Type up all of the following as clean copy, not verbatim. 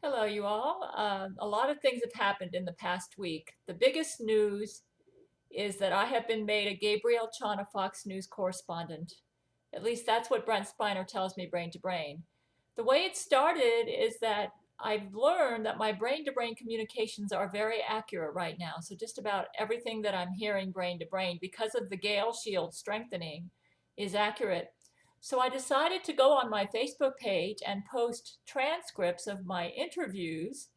Hello, you all. A lot of things have happened in the past week. The biggest news is that I have been made a Gabrielle Chana Fox News correspondent. At least that's what Brent Spiner tells me brain to brain. The way it started is that I've learned that my brain to brain communications are very accurate right now. So just about everything that I'm hearing brain to brain, because of the Gail Shield strengthening, is accurate. So I decided to go on my Facebook page and post transcripts of my interviews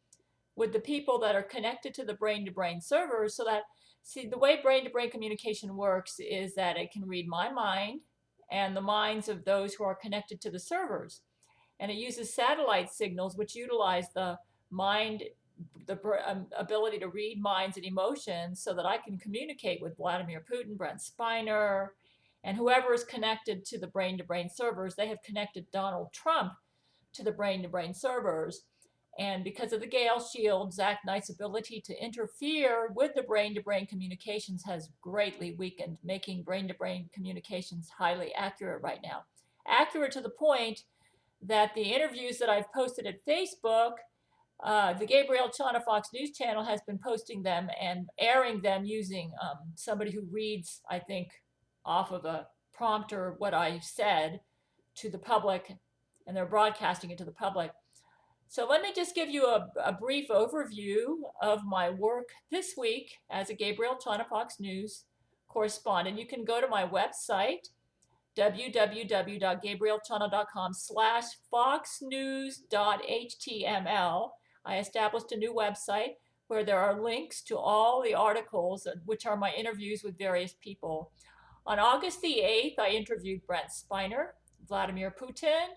with the people that are connected to the brain to brain servers so that, see, the way brain to brain communication works is that it can read my mind and the minds of those who are connected to the servers. And it uses satellite signals which utilize the mind, the ability to read minds and emotions so that I can communicate with Vladimir Putin, Brent Spiner, and whoever is connected to the brain to brain servers. They have connected Donald Trump to the brain to brain servers. And because of the Gale Shield, Zach Knight's ability to interfere with the brain to brain communications has greatly weakened, making brain to brain communications highly accurate right now. Accurate to the point that the interviews that I've posted at Facebook, the Gabrielle Chana Fox News channel has been posting them and airing them using somebody who reads, I think, off of a prompter what I said to the public, and they're broadcasting it to the public. So let me just give you a brief overview of my work this week as a Gabrielle Chana Fox News correspondent. You can go to my website, www.gabrielchana.com/foxnews.html. I established a new website where there are links to all the articles, which are my interviews with various people. On August the 8th, I interviewed Brent Spiner, Vladimir Putin,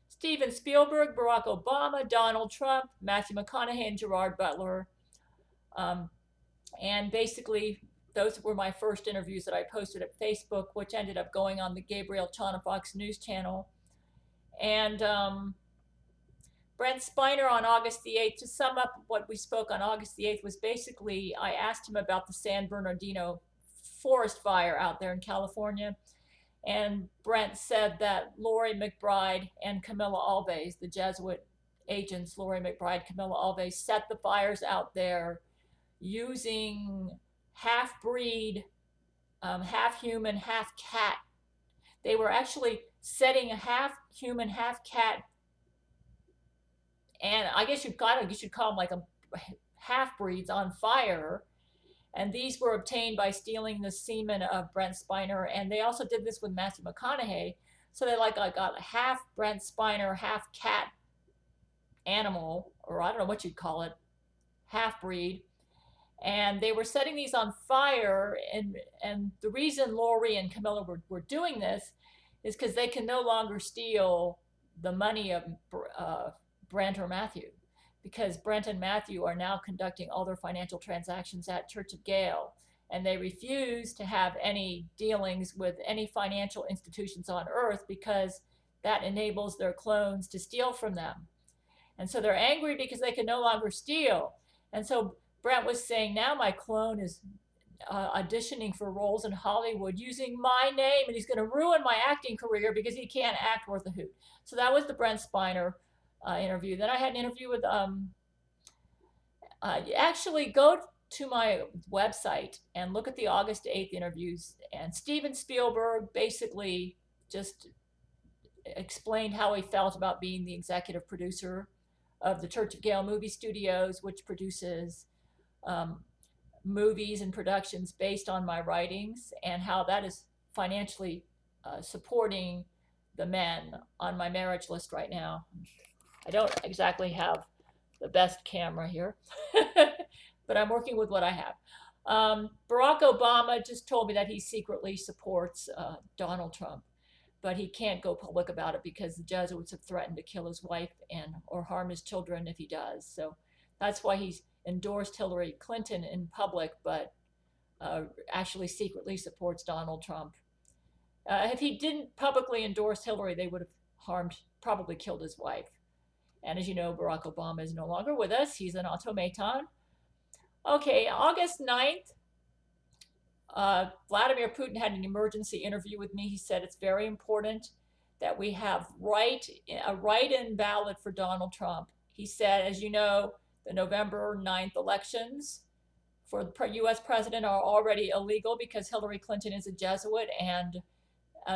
Steven Spielberg, Barack Obama, Donald Trump, Matthew McConaughey, and Gerard Butler. And basically, those were my first interviews that I posted at Facebook, which ended up going on the Gabrielle Chana Fox News channel. And Brent Spiner on August the 8th, to sum up what we spoke on August the 8th, was basically I asked him about the San Bernardino forest fire out there in California. And Brent said that Lori McBride and Camilla Alves, the Jesuit agents, Lori McBride, Camilla Alves, set the fires out there using half-breed, half-human, half-cat. They were actually setting a half-human, half-cat, and I guess you should call them like a half-breeds on fire. And these were obtained by stealing the semen of Brent Spiner. And they also did this with Matthew McConaughey. So they got a half Brent Spiner, half cat animal, or I don't know what you'd call it, half breed. And they were setting these on fire. And the reason Lori and Camilla were doing this is because they can no longer steal the money of Brent or Matthew, because Brent and Matthew are now conducting all their financial transactions at Church of Gail, and they refuse to have any dealings with any financial institutions on earth because that enables their clones to steal from them. And so they're angry because they can no longer steal. And so Brent was saying, now my clone is auditioning for roles in Hollywood using my name, and he's going to ruin my acting career because he can't act worth a hoot. So that was the Brent Spiner interview. Then I had an interview with, actually go to my website and look at the August 8th interviews. And Steven Spielberg basically just explained how he felt about being the executive producer of the Church of Gail movie studios, which produces movies and productions based on my writings, and how that is financially supporting the men on my marriage list right now. I don't exactly have the best camera here, but I'm working with what I have. Barack Obama just told me that he secretly supports Donald Trump, but he can't go public about it because the Jesuits have threatened to kill his wife and or harm his children if he does. So that's why he's endorsed Hillary Clinton in public, but actually secretly supports Donald Trump. If he didn't publicly endorse Hillary, they would have probably killed his wife. And as you know, Barack Obama is no longer with us. He's an automaton. Okay, August 9th, Vladimir Putin had an emergency interview with me. He said it's very important that we have a write-in ballot for Donald Trump. He said, as you know, the November 9th elections for the US president are already illegal because Hillary Clinton is a Jesuit, and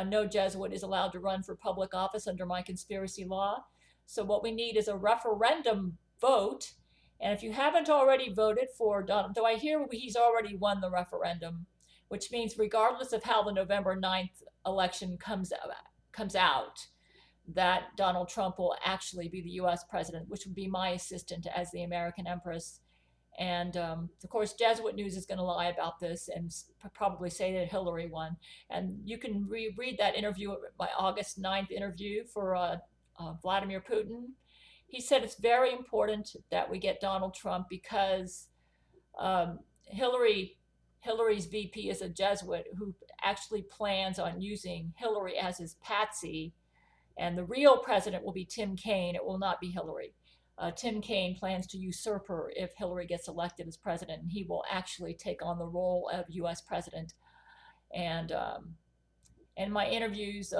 no Jesuit is allowed to run for public office under my conspiracy law. So what we need is a referendum vote. And if you haven't already voted for Donald, though I hear he's already won the referendum, which means regardless of how the November 9th election comes out, that Donald Trump will actually be the US president, which would be my assistant as the American Empress. And of course, Jesuit News is going to lie about this and probably say that Hillary won. And you can read that interview, my August 9th interview for Vladimir Putin. He said it's very important that we get Donald Trump because um, Hillary's VP is a Jesuit who actually plans on using Hillary as his patsy, and the real president will be Tim Kaine. It will not be Hillary. Tim Kaine plans to usurp her if Hillary gets elected as president, and he will actually take on the role of U.S. president. And in my interviews,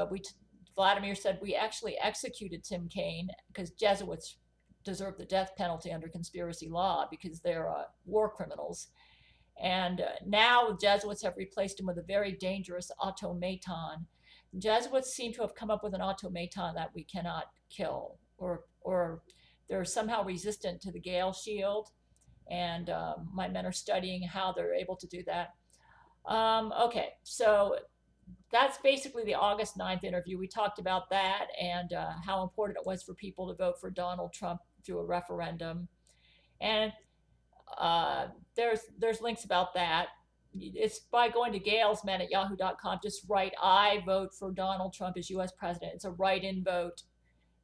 Vladimir said we actually executed Tim Kaine because Jesuits deserve the death penalty under conspiracy law because they're war criminals. And now the Jesuits have replaced him with a very dangerous automaton. Jesuits seem to have come up with an automaton that we cannot kill, or they're somehow resistant to the Gail shield, and my men are studying how they're able to do that. Okay, so that's basically the August 9th interview. We talked about that and how important it was for people to vote for Donald Trump through a referendum. And there's links about that. It's by going to Gail's men at yahoo.com. Just write, I vote for Donald Trump as US president. It's a write-in vote.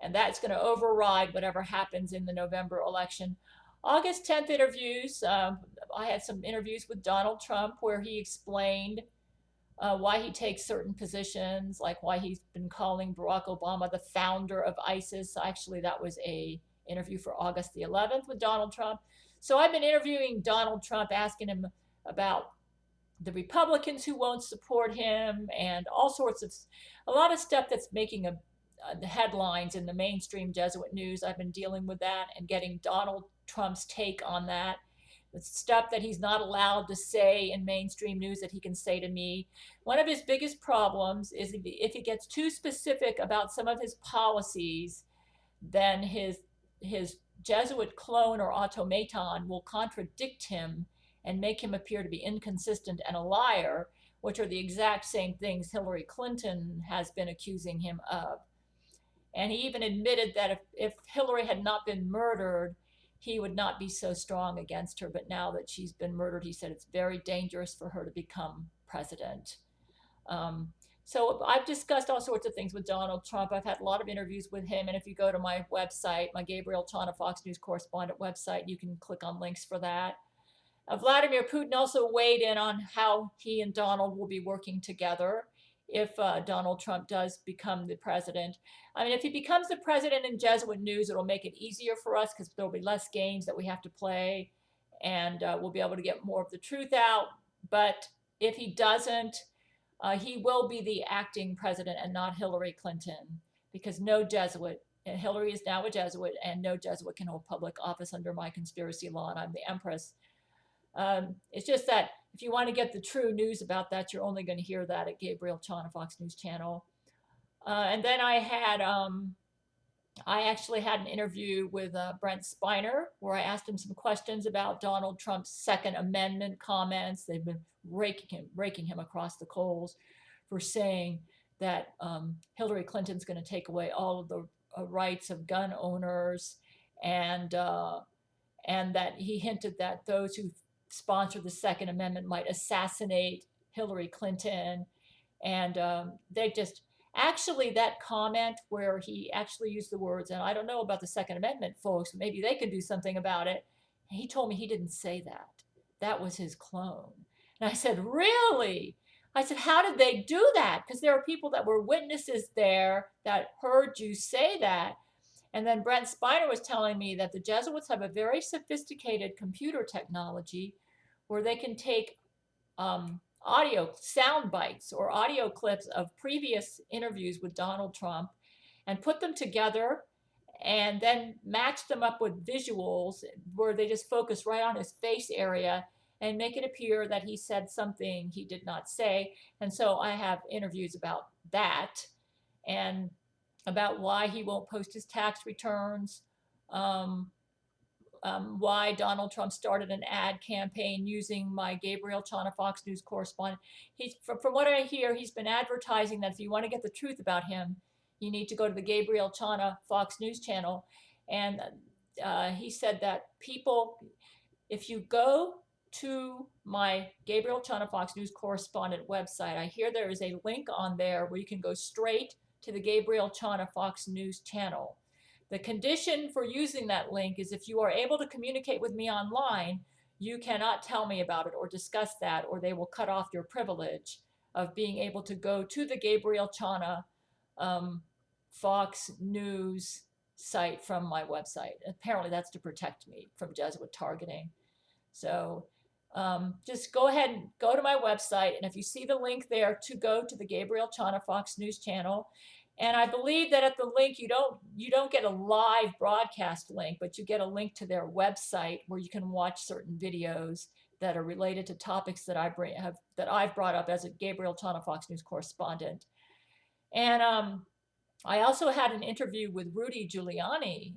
And that's going to override whatever happens in the November election. August 10th interviews. I had some interviews with Donald Trump where he explained why he takes certain positions, like why he's been calling Barack Obama the founder of ISIS. Actually, that was a interview for August the 11th with Donald Trump. So I've been interviewing Donald Trump, asking him about the Republicans who won't support him and all sorts of, a lot of stuff that's making the headlines in the mainstream Jesuit news. I've been dealing with that and getting Donald Trump's take on that. The stuff that he's not allowed to say in mainstream news that he can say to me. One of his biggest problems is if he gets too specific about some of his policies, then his Jesuit clone or automaton will contradict him and make him appear to be inconsistent and a liar, which are the exact same things Hillary Clinton has been accusing him of. And he even admitted that if Hillary had not been murdered, he would not be so strong against her. But now that she's been murdered, he said it's very dangerous for her to become president. So I've discussed all sorts of things with Donald Trump. I've had a lot of interviews with him. And if you go to my website, my Gabrielle Chana Fox News Correspondent website, you can click on links for that. Vladimir Putin also weighed in on how he and Donald will be working together if Donald Trump does become the president. I mean, if he becomes the president in Jesuit news, it'll make it easier for us because there'll be less games that we have to play, and we'll be able to get more of the truth out. But if he doesn't, he will be the acting president and not Hillary Clinton, because no Jesuit, and Hillary is now a Jesuit, and no Jesuit can hold public office under my conspiracy law, and I'm the Empress. It's just that if you want to get the true news about that, you're only going to hear that at Gabrielle Chana Fox News Channel. And then I actually had an interview with Brent Spiner where I asked him some questions about Donald Trump's Second Amendment comments. They've been raking him across the coals for saying that Hillary Clinton's going to take away all of the rights of gun owners, and that he hinted that those who sponsor the Second Amendment might assassinate Hillary Clinton. And they just, actually that comment where he actually used the words, and I don't know about the Second Amendment folks, maybe they can do something about it. He told me he didn't say that. That was his clone. And I said, really? I said, how did they do that? Because there are people that were witnesses there that heard you say that. And then Brent Spiner was telling me that the Jesuits have a very sophisticated computer technology where they can take audio sound bites or audio clips of previous interviews with Donald Trump and put them together and then match them up with visuals where they just focus right on his face area and make it appear that he said something he did not say. And so I have interviews about that and about why he won't post his tax returns, um, why Donald Trump started an ad campaign using my Gabrielle Chana Fox News correspondent. From what I hear, he's been advertising that if you want to get the truth about him, you need to go to the Gabrielle Chana Fox News channel. And he said that people, if you go to my Gabrielle Chana Fox News correspondent website, I hear there is a link on there where you can go straight to the Gabrielle Chana Fox News channel. The condition for using that link is if you are able to communicate with me online, you cannot tell me about it or discuss that, or they will cut off your privilege of being able to go to the Gabrielle Chana Fox News site from my website. Apparently that's to protect me from Jesuit targeting. So just go ahead and go to my website, and if you see the link there to go to the Gabrielle Chana Fox News channel, and I believe that at the link you don't get a live broadcast link, but you get a link to their website where you can watch certain videos that are related to topics that I've brought up as a Gabrielle Chana Fox News correspondent. And I also had an interview with Rudy Giuliani.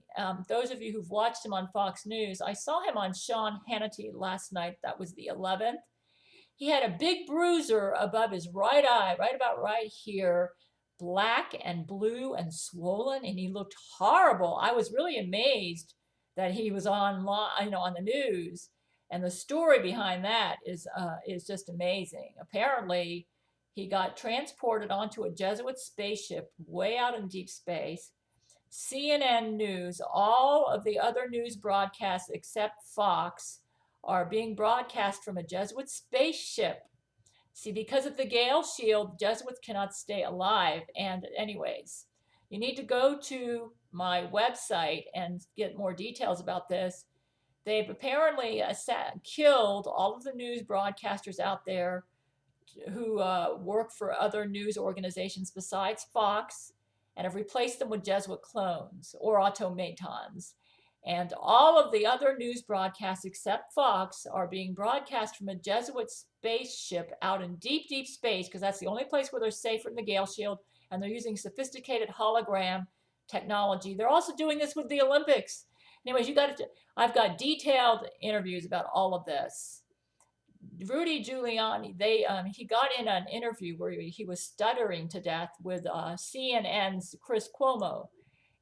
Those of you who've watched him on Fox News, I saw him on Sean Hannity last night. That was the 11th. He had a big bruiser above his right eye, right about right here, black and blue and swollen, and he looked horrible. I was really amazed that he was on the news, and the story behind that is just amazing. Apparently, he got transported onto a Jesuit spaceship way out in deep space. CNN News, all of the other news broadcasts except Fox are being broadcast from a Jesuit spaceship. See, because of the Gail Shield, Jesuits cannot stay alive. And anyways, you need to go to my website and get more details about this. They've apparently killed all of the news broadcasters out there who work for other news organizations besides Fox, and have replaced them with Jesuit clones or automatons. And all of the other news broadcasts except Fox are being broadcast from a Jesuit spaceship out in deep, deep space, because that's the only place where they're safe from the Gale Shield, and they're using sophisticated hologram technology. They're also doing this with the Olympics. Anyways, I've got detailed interviews about all of this. Rudy Giuliani, he got in an interview where he was stuttering to death with CNN's Chris Cuomo,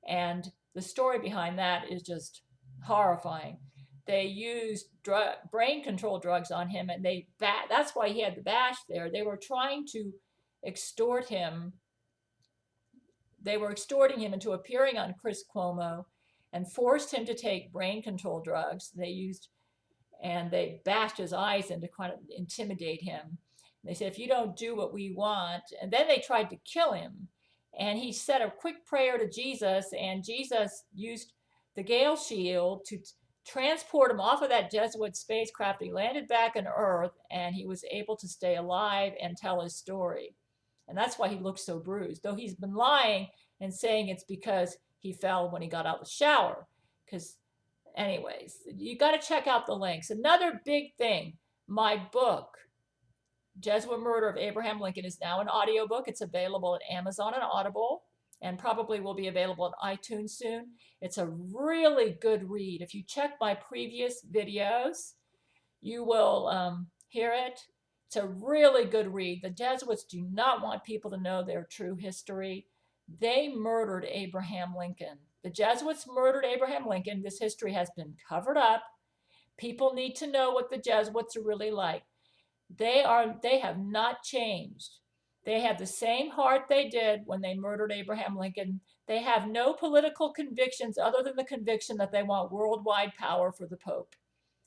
and the story behind that is just horrifying. They used brain control drugs on him, and that's why he had the bash there. They were trying to extort him. They were extorting him into appearing on Chris Cuomo and forced him to take brain control drugs. They bashed his eyes in to kind of intimidate him. They said, if you don't do what we want, and then they tried to kill him. And he said a quick prayer to Jesus, and Jesus used the Gale Shield to transport him off of that Jesuit spacecraft. He landed back on Earth, and he was able to stay alive and tell his story. And that's why he looks so bruised, though he's been lying and saying it's because he fell when he got out of the shower. Because anyways, you got to check out the links. Another big thing, my book, Jesuit Murder of Abraham Lincoln, is now an audiobook. It's available at Amazon and Audible, and probably will be available on iTunes soon. It's a really good read. If you check my previous videos, you will hear it. It's a really good read. The Jesuits do not want people to know their true history. They murdered Abraham Lincoln. The Jesuits murdered Abraham Lincoln. This history has been covered up. People need to know what the Jesuits are really like. They have not changed. They have the same heart they did when they murdered Abraham Lincoln. They have no political convictions other than the conviction that they want worldwide power for the Pope.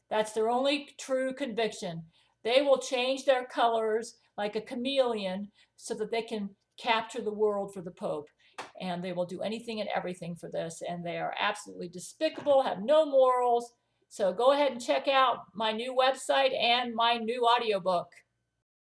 That's their only true conviction. They will change their colors like a chameleon so that they can capture the world for the Pope. And they will do anything and everything for this. And they are absolutely despicable, have no morals. So go ahead and check out my new website and my new audiobook.